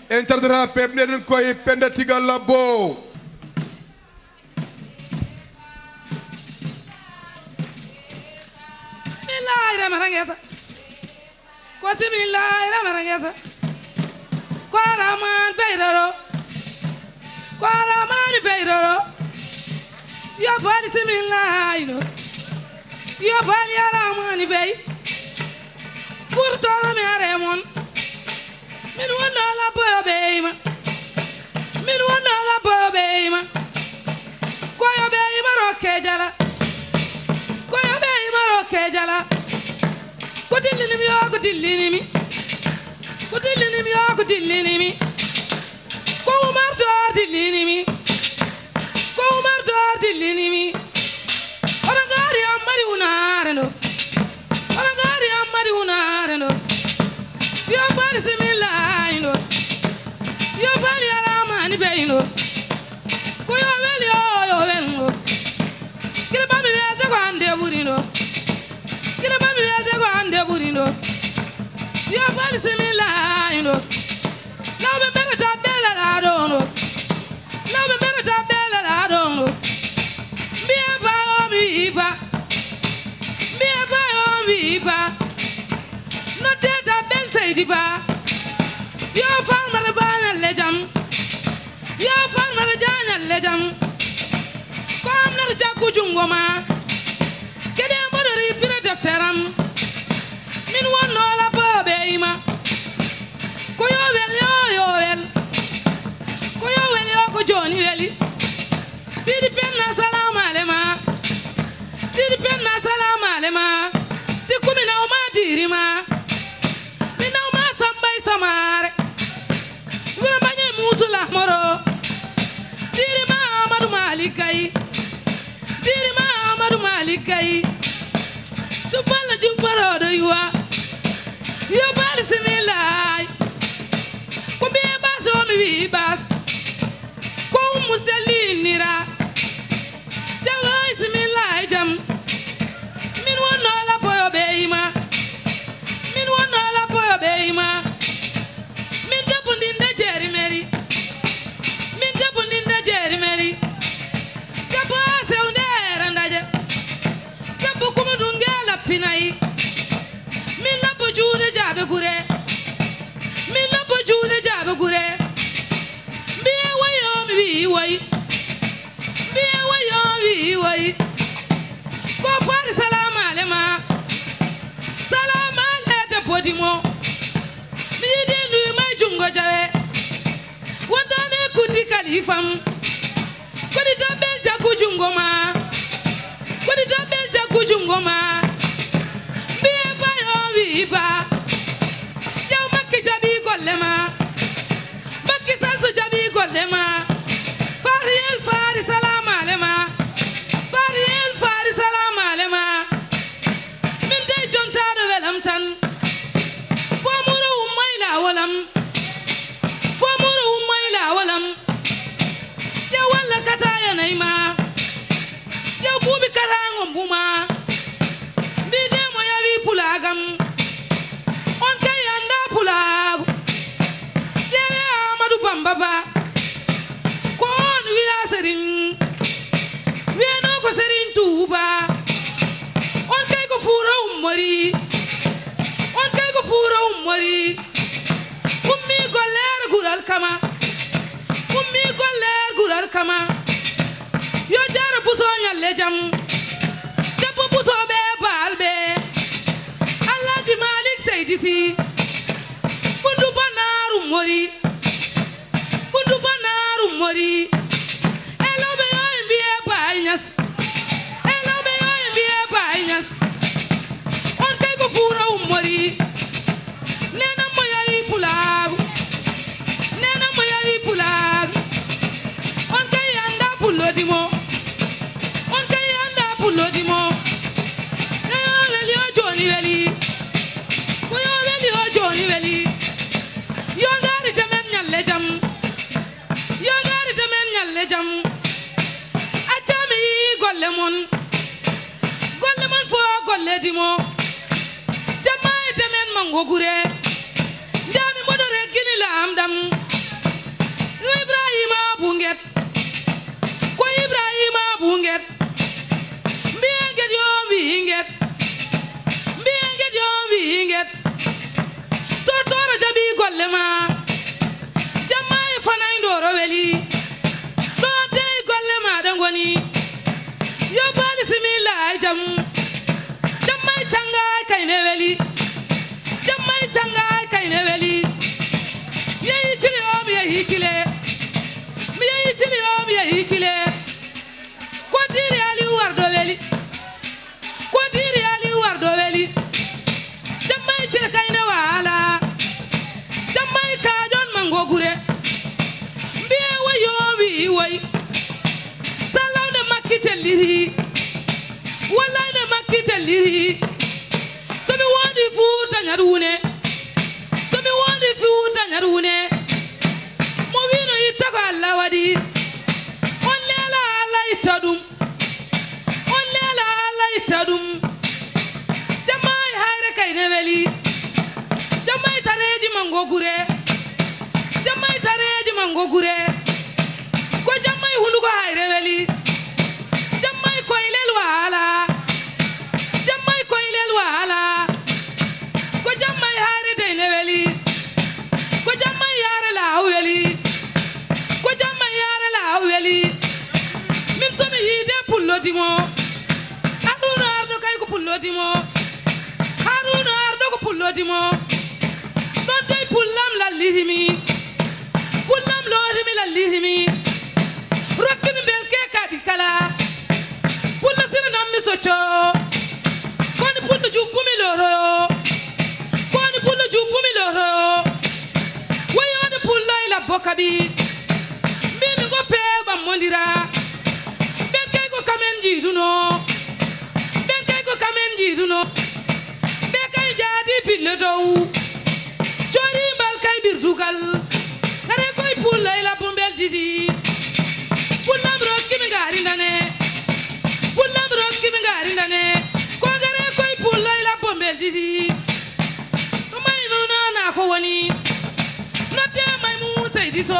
interdira pemnen koy penda tigal labo Bismillahirrahmanirrahim ko bismillahirrahmanirrahim ko Rahman Peyroro ko Rahman Peyroro yo bal bismillah yo bal ya Rahman Pey furtoro mi aremon min wonno la bobeyma min wonno la bobeyma ko yo beyma rokke jala ko yo beyma rokke jala ko dillinimi yo ko dillinimi ko dillinimi yo ko dillinimi ko Umar dor dillinimi ko Umar dor dillinimi ona gari amari unare no ona gari amari unare no yo bal bismillah no yo bal ya Rahman Pey no ko yo wel yo wel no kila bami wel to ko ande burino kila bami wel to ko ande burino yo bal bismillah no lawbe berata bela la do no lawbe berata bela la do no biya ba o mi fa biya ba o mi fa no teta bel seydi ba yo farma le bana le jam yo farma le janya le jam ko am na jakku jungo ma kede modori pina defteram min wonno la bobe ima ko yo wel yo wel ko yo wel yo ko joni weli sidi penna salam alema sidi penna salam alema tikumi na o ma dirima samare wira bañe musula moro diri ma Amadou Malick Gaye diri ma Amadou Malick Gaye to balla jumbaro do yuwa yo bal bismillah ko be baso mi wi bas ko musallinira de wo bismillah jam min wonno la boyo beima min wonno la boyo beima Pinay min lambo juude jaabe gure min lambo juude jaabe gure biye wayo mi wi way biye wayo wi way ko fari salam alema salam alete podimo mi yidi ndu may jungo jawe wondane kuti kalifam ko di tabel jagu jungo ma ko di tabel jagu jungo ma iba yow makki jabi gollema makki salsu jabi gollema fari salam alema fari salam alema min dey jontado welam tan fomuro ummayla walam yow walla kata yanayma yow buubi karango mbuma mbidemo yawi pulagam Baba ko on wiya serin wieno ko serin Touba on kay ko fura ummori ummi ko leer gural kama yo jara buso nyalle jam debbo buso be balbe Alhaji Malick Seydi Sy bundu banaru mori elobe yo mbiye bayñas on kay ko fura mori nena mo yayi pulagu on kay anda pulodimo yo joni weli yo ngari tamen nyalle jam jam acami golle mon fo golle dimo jamma e temen mango gure ndami bodo regini lam dam gollema jamma fana indoro weli do te gollema dangoni yo bali simila jam jamma changa kayne weli jamma changa kayne weli yeyi chile o mi yeyi chile mi yeyi chile o mi yeyi chile ko diri ali wardo weli ko diri ali wardo weli jamma chile kayne wala jamma ka jon mango gure biye wayo wi way salaw de makite liri wallahi de makite liri so mi wondi fuuta nyarune so mi wondi fuuta nyarune mo wino yitta ko Allah wadi on lela Allah itadum on lela Allah itadum jamay hayre kayne weli jamay tareji mango gure jamay tareji mango gure ko jamay hundu ko hayre weli jamay ko ilel wala jamay ko ilel wala ko jamay hayre deyne weli ko jamay yare la weli ko jamay yare la weli min somi yide pullodimo haruna ardo kay ko pullodimo haruna ardo ko pullodimo don dey pullam lallitimi pullam lorimi lallitimi rokkimi belke kadi kala pulla sina nammi soco koni pulla jubbumi loroyo koni pulla jubbumi loroyo wayode pulla ila bokabi mbimi go peeba mondira ben kay ko kamen jiiduno ben kay ko kamen jiiduno be kay jaadi pille dow cori mbal kay birdugal ngare koy pulla ila bombel didi pullam rokkimi ngari ndane pullam rokkimi ngari ndane ko ngare koy pulla ila bombel didi to may nuna na ko woni notte may mu seydi so